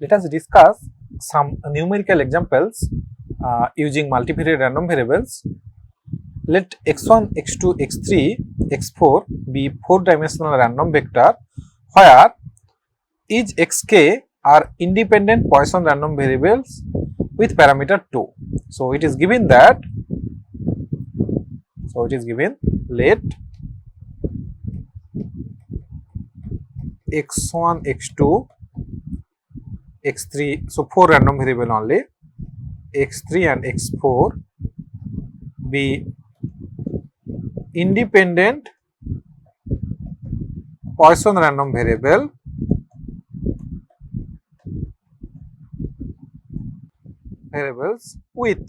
Let us discuss some numerical examples using multivariate random variables. Let x1, x2, x3, x4 be 4-dimensional random vector where each xk are independent Poisson random variables with parameter 2. So it is given that, let x1, x2, x3, so 4 random variable only, x3 and x4 be independent Poisson random variables with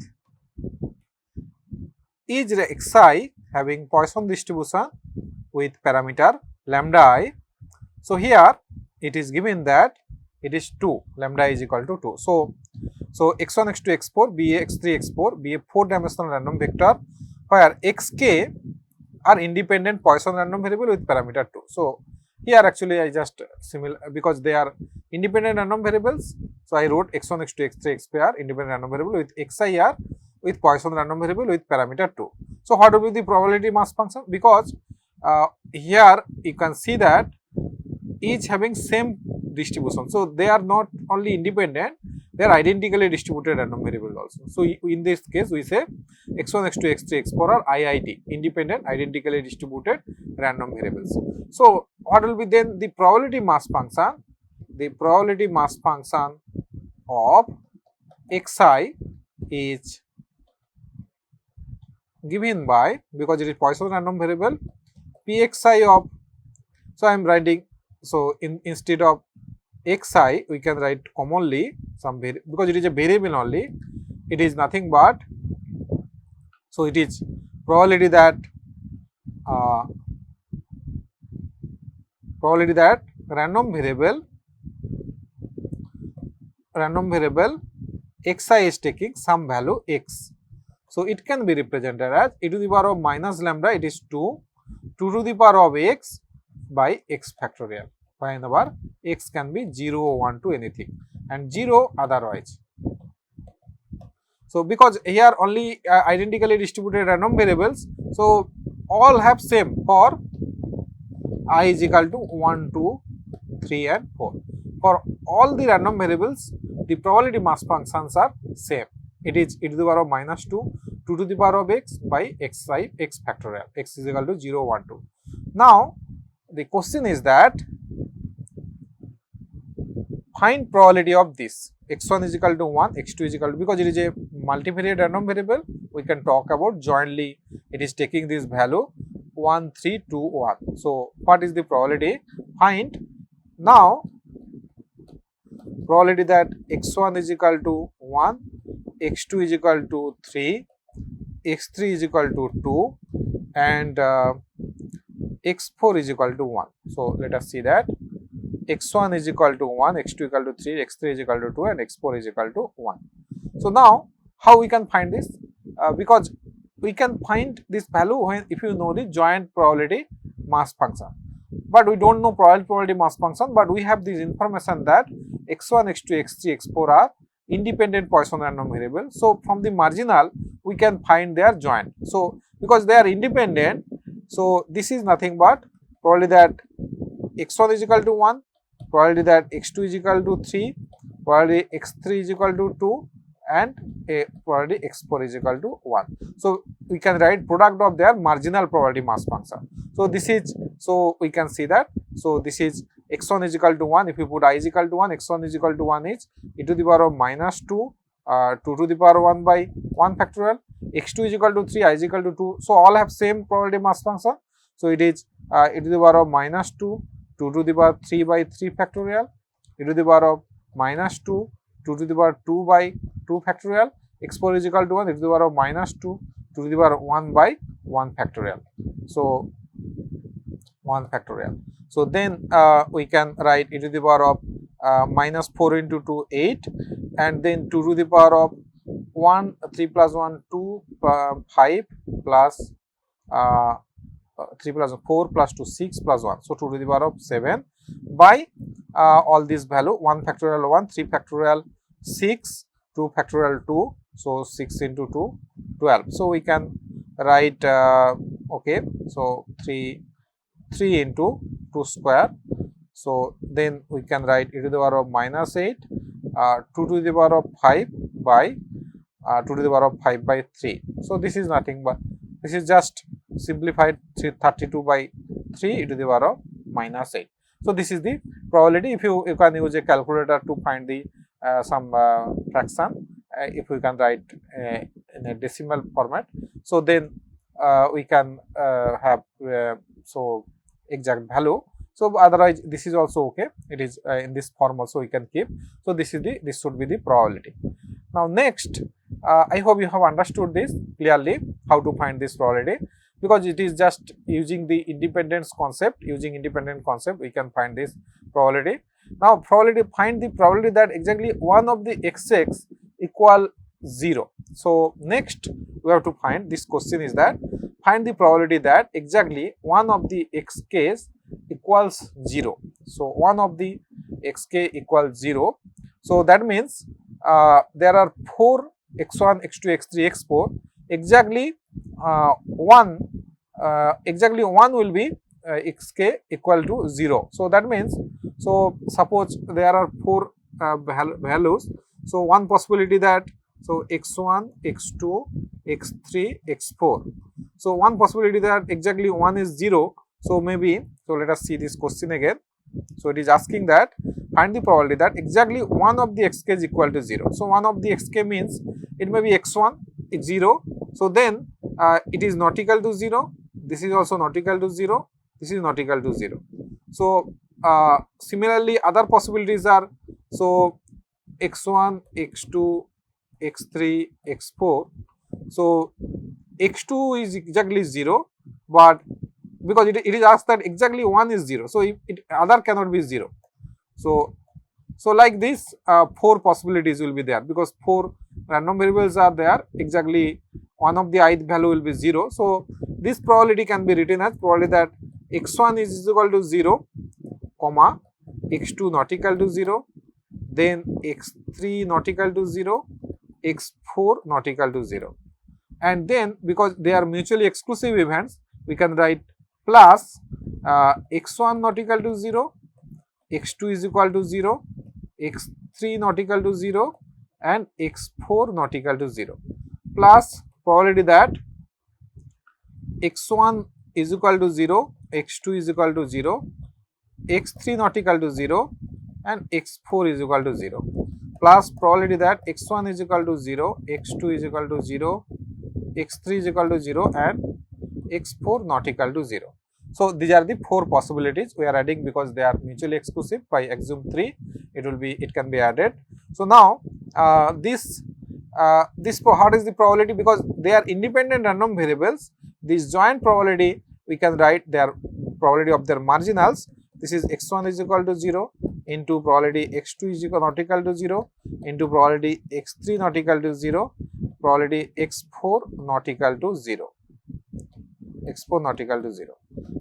each xi having Poisson distribution with parameter lambda I. So here it is given that it is 2, lambda is equal to 2. So x1, x2, x4 be a x3, x4 be a 4-dimensional random vector where xk are independent Poisson random variable with parameter 2. So here actually I just similar because they are independent random variables. So I wrote x1, x2, x3, x4 are independent random variable with xi are with Poisson random variable with parameter 2. So what will be the probability mass function? Because here you can see that each having same distribution. So they are not only independent, they are identically distributed random variables also. So in this case we say x1, x2, x3, x4 are IID, independent identically distributed random variables. So what will be then the probability mass function? The probability mass function of xi is given by, because it is Poisson random variable, pxi of, so I am writing, so instead of xi we can write commonly some because it is a variable only, it is nothing but, so it is probability that random variable xi is taking some value x. So it can be represented as e to the power of minus lambda, it is 2 to the power of x by x factorial. Whenever x can be 0, 1 to anything and 0 otherwise. So because here only identically distributed random variables, so all have same for I is equal to 1, 2, 3 and 4. For all the random variables, the probability mass functions are same. It is e to the power of minus 2 to the power of x by x factorial, x is equal to 0, 1, 2. Now the question is that find probability of this, x1 is equal to 1, x2 is equal to, because it is a multivariate random variable, we can talk about jointly it is taking this value 1, 3, 2, 1. So what is the probability? Find now probability that x1 is equal to 1, x2 is equal to 3, x3 is equal to 2 and x4 is equal to 1. So let us see that x1 is equal to 1, x2 equal to 3, x3 is equal to 2 and x4 is equal to 1. So now how we can find this? Because we can find this value when if you know the joint probability mass function, but we don't know probability mass function, but we have this information that x1, x2, x3, x4 are independent Poisson random variable. So from the marginal we can find their joint. So because they are independent, so this is nothing but probability that x1 is equal to 1, probability that x2 is equal to 3, probability x3 is equal to 2 and probability x4 is equal to 1. So we can write product of their marginal probability mass function. So this is, so we can see that, so this is x1 is equal to 1, if you put I is equal to 1, x1 is equal to 1 is e to the power of minus 2, 2 to the power 1 by 1 factorial, x2 is equal to 3, I is equal to 2, so all have same probability mass function. So it is e to the power of minus 2, 2 to the power 3 by 3 factorial, e to the power of minus 2, 2 to the power 2 by 2 factorial, x4 is equal to 1, e to the power of minus 2, 2 to the power 1 by 1 factorial. So 1 factorial. So then we can write e to the power of minus 4 into 2, 8 and then 2 to the power of 1, 3 plus 1, 2, 5 plus 3 plus 4 plus 2, 6 plus 1. So 2 to the power of 7 by all these value 1 factorial 1, 3 factorial 6, 2 factorial 2, so 6 into 2 12. So we can write okay, so 3 into 2 square. So then we can write e to the power of minus 8 2 to the power of 5 by 2 to the power of 5 by 3. So this is nothing but this is just simplified 32 by 3 e to the power of minus 8. So this is the probability. If you can use a calculator to find the some fraction, if we can write in a decimal format, so then we can have so exact value. So otherwise this is also okay, it is in this form also we can keep. So this should be the probability. Now next, I hope you have understood this clearly, how to find this probability, because it is just using the independence concept. Using independent concept we can find this probability. Now probability, find the probability that exactly one of the x's equal 0. So next we have to find, this question is that find the probability that exactly one of the xk's equals 0. So one of the xk equals 0. So that means there are 4 x1, x2, x3, x4. Exactly one will be xk equal to 0. So that means, so suppose there are 4 values. So one possibility that, so x1, x2, x3, x4. So one possibility that exactly 1 is 0. So maybe, so let us see this question again. So it is asking that find the probability that exactly one of the xk is equal to 0. So one of the xk means it may be x1 is 0. So then it is not equal to 0. This is also not equal to 0. This is not equal to 0. So similarly other possibilities are, so x1, x2, x3, x4. So x2 is exactly 0, but because it is asked that exactly 1 is 0, so other cannot be 0. So like this 4 possibilities will be there, because 4 random variables are there, exactly one of the ith value will be 0. So this probability can be written as probability that x1 is equal to 0, comma x2 not equal to 0, then x3 not equal to 0, x4 not equal to 0. And then because they are mutually exclusive events, we can write plus x1 not equal to 0, x2 is equal to 0, x3 not equal to 0, and x4 not equal to 0, plus probability that x1 is equal to 0, x2 is equal to 0, x3 not equal to 0, and x4 is equal to 0, plus probability that x1 is equal to 0, x2 is equal to 0, x3 is equal to 0, and x4 not equal to 0. So these are the 4 possibilities we are adding, because they are mutually exclusive. By axiom 3 it can be added. So now this what is the probability, because they are independent random variables, this joint probability we can write their probability of their marginals. This is x1 is equal to 0 into probability x2 is not equal to 0 into probability x3 not equal to 0, probability x4 not equal to 0, x4 not equal to 0,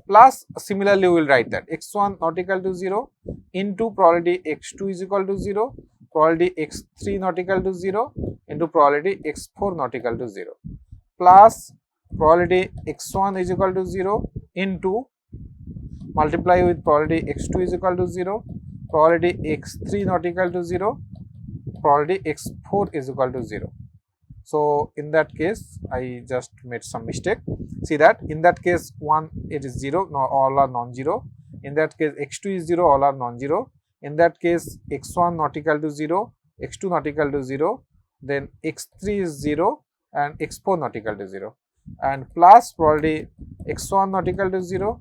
plus similarly we will write that x1 not equal to 0 into probability x2 is equal to 0, probability x3 not equal to 0 into probability x4 not equal to 0, plus probability x1 is equal to 0 into multiply with probability x2 is equal to 0, probability x3 not equal to 0, probability x4 is equal to 0. So in that case I just made some mistake. See that in that case 1 it is 0, no, all are non-zero. In that case x2 is 0, all are non-zero. In that case x1 not equal to 0, x2 not equal to 0, then x3 is 0 and x4 not equal to 0, and plus probability x1 not equal to 0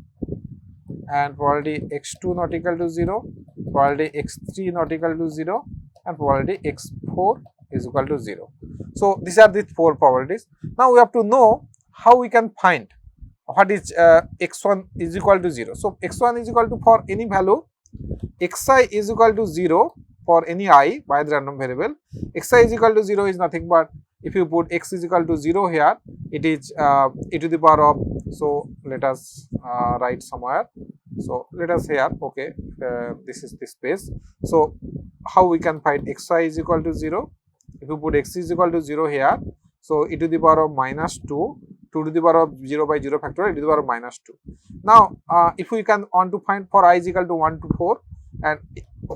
and probability x2 not equal to 0, probability x3 not equal to 0, and probability x4 is equal to 0. So these are the 4 probabilities. Now we have to know how we can find what is x1 is equal to 0. So x1 is equal to, for any value xi is equal to 0 for any I by the random variable. Xi is equal to 0 is nothing but, if you put x is equal to 0 here, it is e to the power of, so let us write somewhere. So let us here, okay, this is the space. So how we can find xi is equal to 0? If you put x is equal to 0 here, so e to the power of minus 2, 2 to the power of 0 by 0 factorial, e to the power of minus 2. Now, if we can want to find for I is equal to 1 to 4, and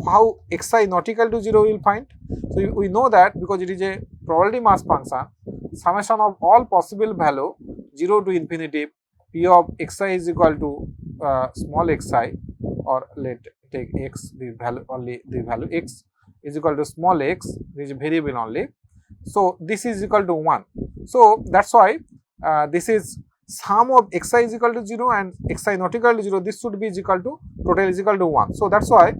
how xi not equal to 0 we will find. So we know that because it is a probability mass function, summation of all possible value 0 to infinity p of xi is equal to small xi, or let take x, the value only, the value x is equal to small x, which is variable only. So this is equal to 1. So that's why this is sum of xi is equal to 0 and xi not equal to 0. This should be equal to total is equal to 1. So that's why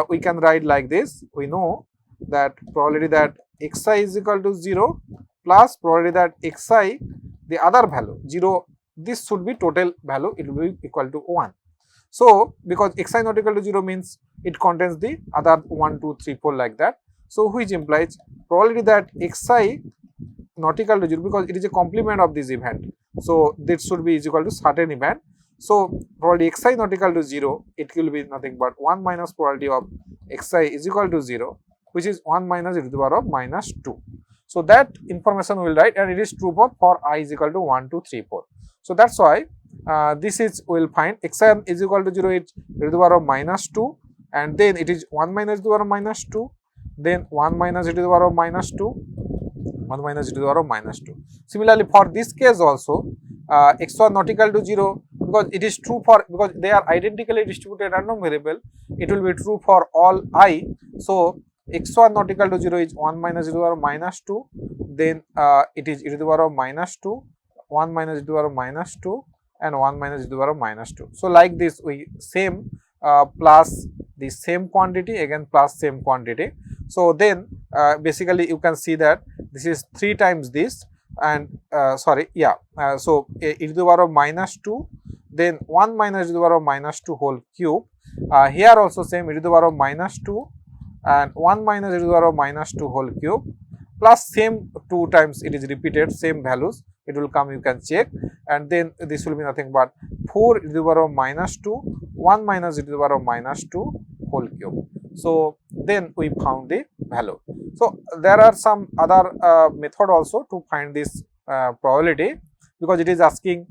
we can write like this. We know that probability that xi is equal to 0 plus probability that xi, the other value 0, this should be total value, it will be equal to 1. So because xi not equal to 0 means it contains the other 1, 2, 3, 4 like that. So which implies probability that xi not equal to 0, because it is a complement of this event. So this should be equal to certain event. So probability xi not equal to 0, it will be nothing but 1 minus probability of xi is equal to 0, which is 1 minus e to the power of minus 2. So that information we will write, and it is true for I is equal to 1, 2, 3, 4. So that's why this is, we will find xi is equal to 0 is e to the power of minus 2, and then it is 1 minus e to the power of minus 2, then 1 minus e to the power of minus 2, 1 minus e to the power of minus 2. Similarly, for this case also, x1 not equal to 0, because it is true for, because they are identically distributed random variable, it will be true for all I. So x1 not equal to 0 is 1 minus e to the power of minus 2, then it is e to the power of minus 2, 1 minus e to the power of minus 2, and 1 minus e to the power of minus 2. So like this, we same plus the same quantity, again plus same quantity. So then basically you can see that this is 3 times this, and sorry, yeah, so e to the power of minus 2, then 1 minus e to the power of minus 2 whole cube. Here also same, e to the power of minus 2 and 1 minus e to the power of minus 2 whole cube, plus same 2 times it is repeated, same values it will come, you can check, and then this will be nothing but 4 e to the power of minus 2, 1 minus e to the power of minus 2 whole cube. So then we found the value. So there are some other method also to find this probability, because it is asking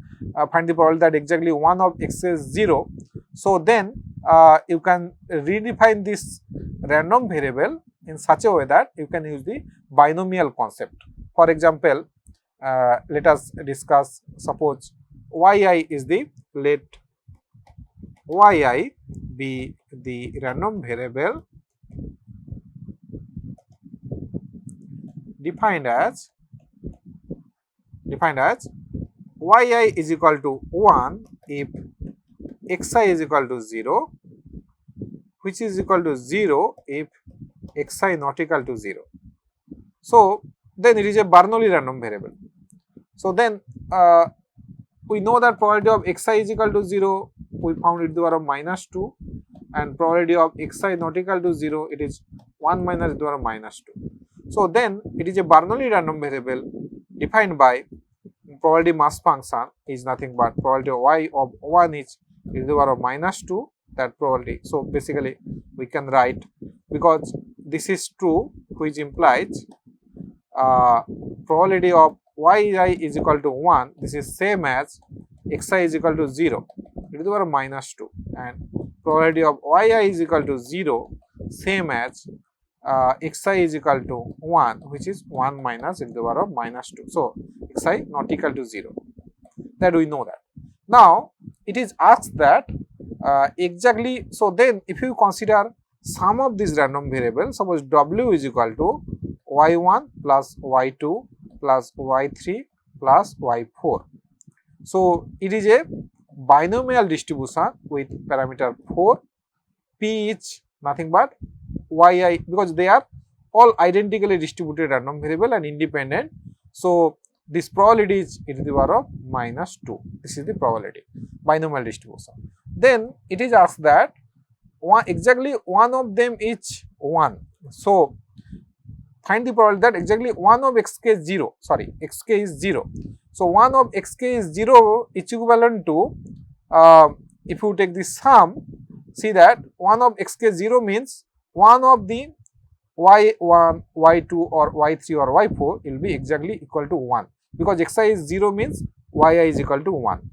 find the probability that exactly 1 of x is 0. So then you can redefine this random variable in such a way that you can use the binomial concept. For example, let us discuss, suppose yi is the, let yi be the random variable defined as yi is equal to 1 if xi is equal to 0, which is equal to 0 if xi not equal to 0. So then it is a Bernoulli random variable. So then we know that probability of xi is equal to 0, we found it to the power of minus 2, and probability of xi not equal to 0, it is 1 minus to the power of minus 2. So then it is a Bernoulli random variable defined by probability mass function is nothing but probability of y of 1 is e to the power of minus 2, that probability. So basically we can write, because this is true, which implies probability of yi is equal to 1, this is same as xi is equal to 0 e to the power of minus 2, and probability of yi is equal to 0 same as xi is equal to 1, which is 1 minus e to the power of minus 2. So xi not equal to 0, that we know that. Now it is asked that exactly, so then if you consider sum of these random variables, suppose w is equal to y1 plus y2 plus y3 plus y4. So it is a binomial distribution with parameter 4, p is nothing but yi, because they are all identically distributed random variable and independent. So this probability is e to the power of minus 2. This is the probability, binomial distribution. Then it is asked that exactly one of them is 1. So find the probability that exactly 1 of xk is 0, sorry, xk is 0. So 1 of xk is 0 is equivalent to if you take the sum, see that 1 of xk 0 means 1 of the y1, y2 or y3 or y4 will be exactly equal to 1, because xi is 0 means yi is equal to 1.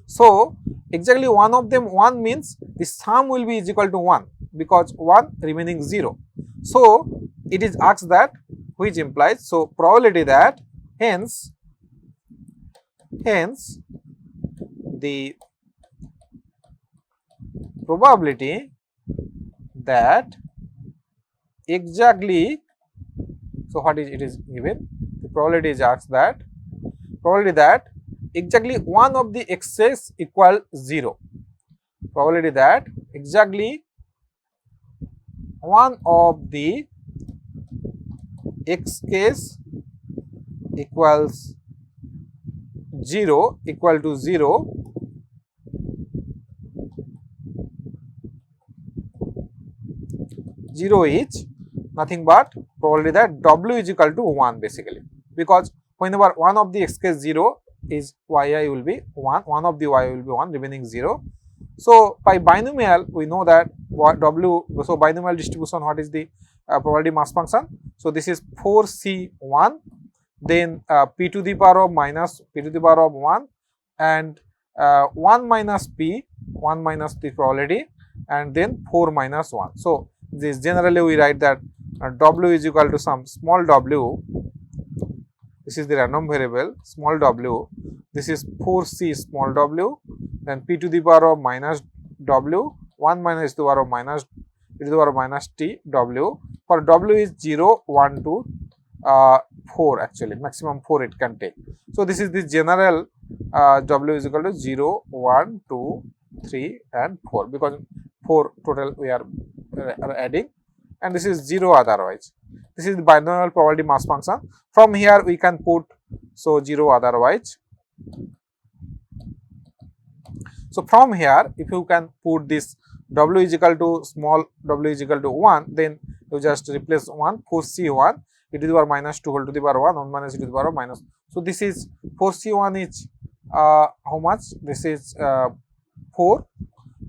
So, exactly one of them 1 means the sum will be is equal to 1, because 1 remaining 0. So, it is asked that, which implies, so probability that, hence the probability that exactly, so what is it is given, the probability is asked that, probability that exactly one of the x's equal 0, probability that exactly one of the xk's equals 0 equal to 0 is nothing but probability that w is equal to 1 basically, because whenever one of the xk is 0 is yi will be 1, one of the y will be 1, remaining 0. So, by binomial we know that w, so binomial distribution, what is the probability mass function? So, this is 4c1, then p to the power of minus p to the power of 1 and 1 minus p, 1 minus the probability, and then 4 minus 1. So, this generally we write that w is equal to some small w, this is the random variable small w, this is 4c small w, then p to the power of minus w, 1 minus the power of minus e to the power of minus t w, for w is 0, 1, 2, 4 actually, maximum 4 it can take. So, this is the general w is equal to 0, 1, 2, 3 and 4, because 4 total we are adding, and this is 0 otherwise. This is the binomial probability mass function. From here we can put, so 0 otherwise. So, from here if you can put this w is equal to small w is equal to 1, then you just replace 1, 4c1 e to the power minus 2 whole to the power 1, 1 minus e to the power minus. So, this is 4c1 is how much? This is 4,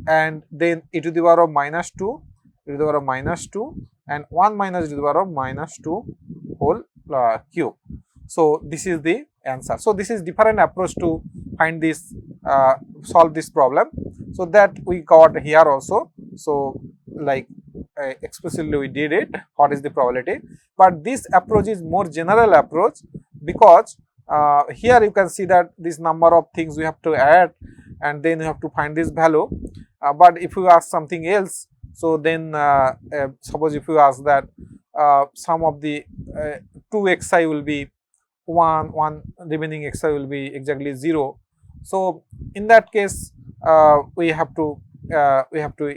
and then e to the power of minus 2, e to the power of minus 2 and 1 minus e to the power of minus 2 whole cube. So, this is the answer. So, this is different approach to find this, solve this problem. So, that we got here also. So, like explicitly we did it, what is the probability, but this approach is more general approach, because here you can see that this number of things we have to add and then you have to find this value, but if you ask something else, so then suppose if you ask that sum of the 2 xi will be 1, 1 remaining xi will be exactly 0. So, in that case we have to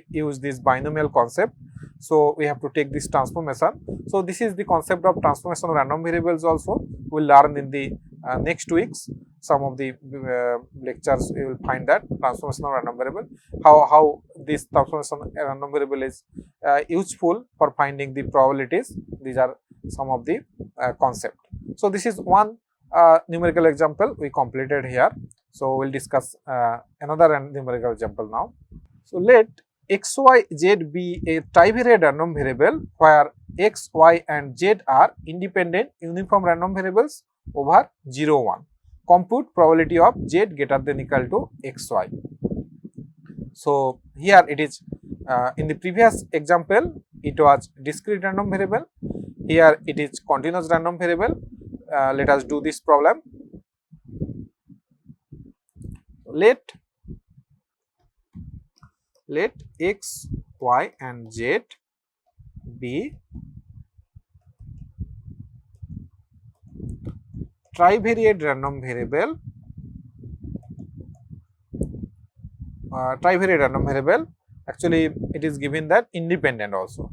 use this binomial concept. So, we have to take this transformation. So, this is the concept of transformation of random variables also we will learn in the next weeks. Some of the lectures you will find that transformation of random variable, how this transformation of random variable is useful for finding the probabilities. These are some of the concept. So, this is one numerical example we completed here. So, we will discuss another numerical example now. So, let x, y, z be a trivariate random variable where x, y and z are independent uniform random variables over 0, 1. Compute probability of z greater than equal to x, y. So, here it is in the previous example it was discrete random variable, here it is continuous random variable. Let us do this problem. Let x, y and z be trivariate random variable, actually it is given that independent also,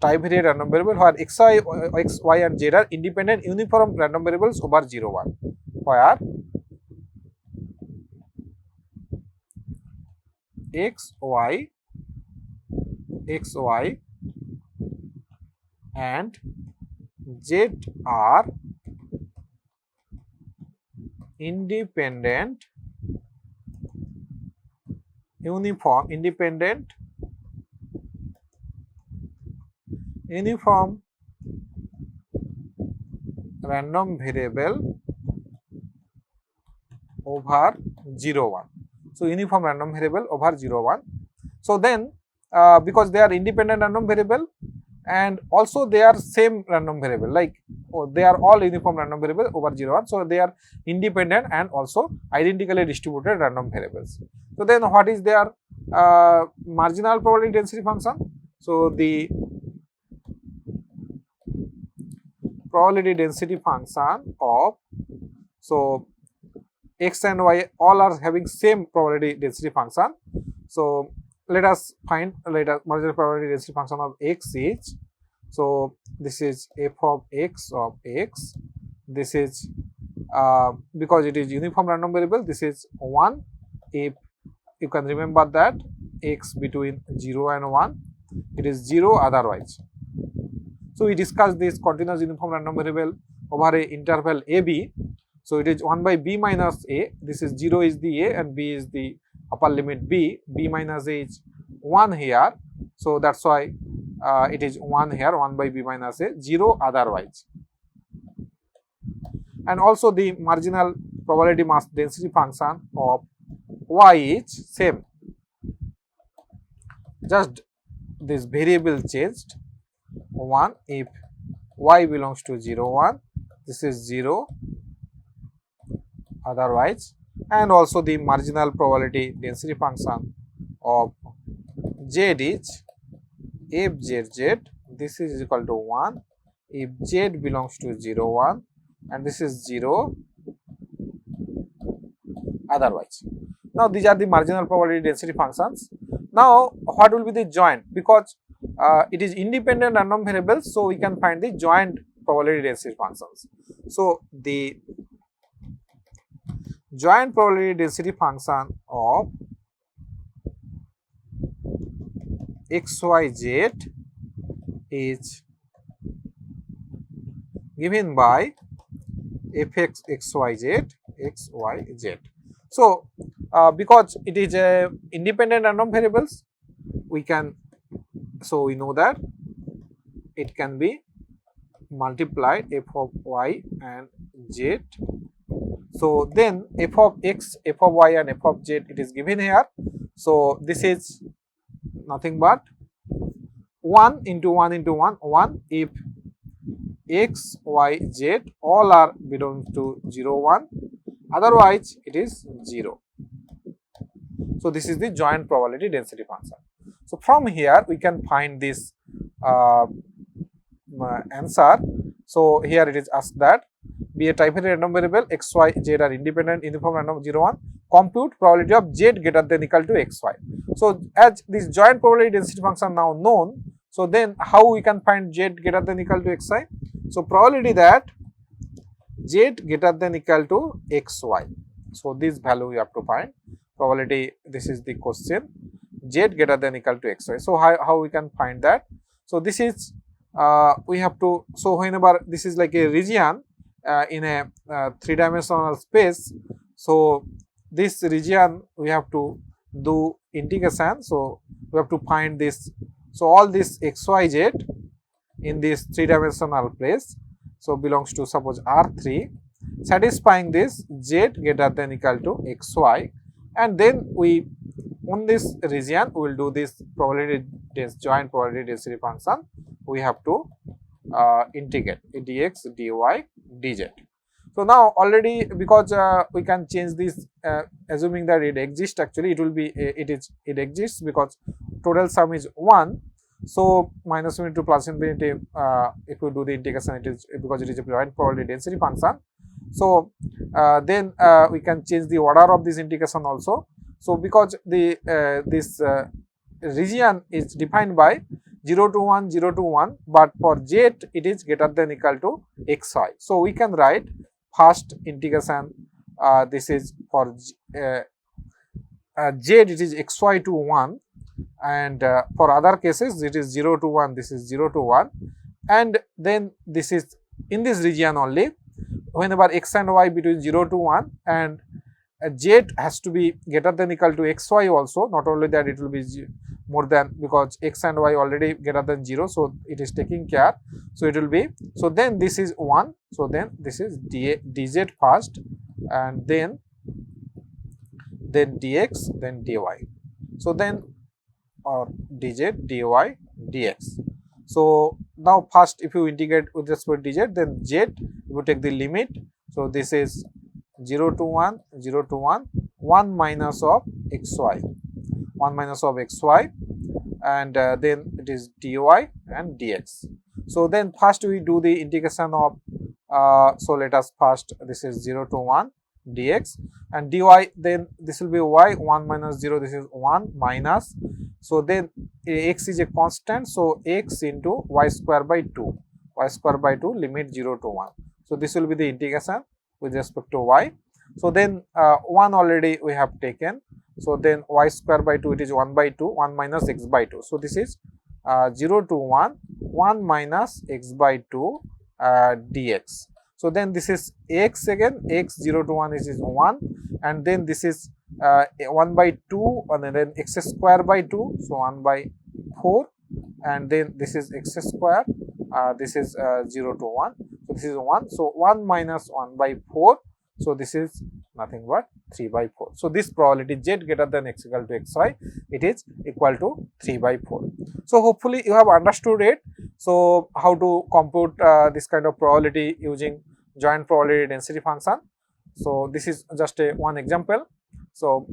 trivariate random variable where x, y and z are independent uniform random variables over 0, 1, where x, y and z are independent uniform independent uniform random variable over 0 1. So uniform random variable over 0 1. So then because they are independent random variable and also they are same random variable, like they are all uniform random variable over 0 1. So they are independent and also identically distributed random variables. So then what is their marginal probability density function? So the probability density function of, so x and y all are having same probability density function. So let us find marginal probability density function of x is, so this is f of x, this is because it is uniform random variable, this is 1 if you can remember that x between 0 and 1, it is 0 otherwise. So we discussed this continuous uniform random variable over a interval AB. So it is 1 by b minus a, this is 0 is the a and b is the upper limit b minus a is 1 here. So that's why it is 1 here, 1 by b minus a, 0 otherwise. And also the marginal probability mass density function of y is same, just this variable changed, 1 if y belongs to 0 1, this is 0 otherwise. And also the marginal probability density function of z is fzz, this is equal to 1 if z belongs to 0 1 and this is 0 otherwise. Now these are the marginal probability density functions. Now what will be the joint? Because it is independent random variables, so we can find the joint probability density functions. So the joint probability density function of xyz is given by fx xyz. So because it is a independent random variables, we can, so we know that it can be multiplied f of y and z. So then f of x, f of y and f of z, it is given here. So this is nothing but 1 into 1 into 1, 1 if x, y, z all are belong to 0 1, otherwise it is 0. So this is the joint probability density function. So from here we can find this answer. So here it is asked that be a trivariate random variable x, y, z are independent uniform random 0 1, compute probability of z greater than equal to x, y. So as this joint probability density function now known, so then how we can find z greater than equal to x, y? So probability that z greater than equal to x, y. So this value we have to find. Probability, this is the question, z greater than equal to x, y. So how we can find that? So this is we have to, so whenever this is like a region in a 3-dimensional space, so this region we have to do integration. So we have to find this, so all this x, y, z in this 3-dimensional place, so belongs to suppose R3, satisfying this z greater than equal to x, y, and then we on this region we will do this probability joint probability density function. We have to integrate dx, dy, dz. So now already, because we can change this, assuming that it exists, actually it will be it exists because total sum is 1. So minus infinity to plus infinity, if we do the integration, it is because it is a joint probability density function. So then we can change the order of this integration also. So because the this region is defined by 0 to 1, 0 to 1, but for z it is greater than equal to x, y. So we can write first integration, this is for z it is x, y to 1, and for other cases it is 0 to 1, this is 0 to 1, and then this is in this region only whenever x and y between 0 to 1 and z has to be greater than equal to xy also. Not only that, it will be more than, because x and y already greater than 0, so it is taking care. So it will be, so then this is 1, so then this is dz first, and then dx, then dy. So then, or dz, dy, dx. So now first, if you integrate with respect to dz, then z, you take the limit. So this is 0 to 1, 0 to 1, 1 minus of xy, 1 minus of xy, and then it is dy and dx. So then first we do the integration of, so let us first, this is 0 to 1 dx, and dy, then this will be y, 1 minus 0, this is 1 minus, so then x is a constant, so x into y square by 2, y square by 2, limit 0 to 1. So this will be the integration with respect to y. So then 1 already we have taken, so then y square by 2, it is 1 by 2, 1 minus x by 2. So this is 0 to 1, 1 minus x by 2 dx. So then this is x again, x 0 to 1 is 1, and then this is 1 by 2, and then x square by 2, so 1 by 4, and then this is x square, this is 0 to 1, so this is 1, so 1 minus 1 by 4, so this is nothing but 3 by 4. So this probability z greater than x equal to xy, it is equal to 3 by 4. So hopefully you have understood it. So how to compute this kind of probability using joint probability density function. So this is just one example. So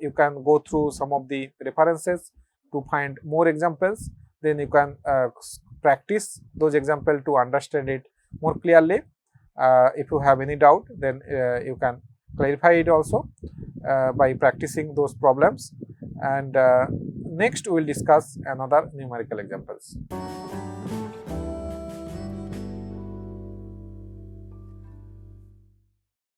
you can go through some of the references to find more examples, then you can practice those examples to understand it more clearly. If you have any doubt, then you can clarify it also by practicing those problems, and next we will discuss another numerical examples.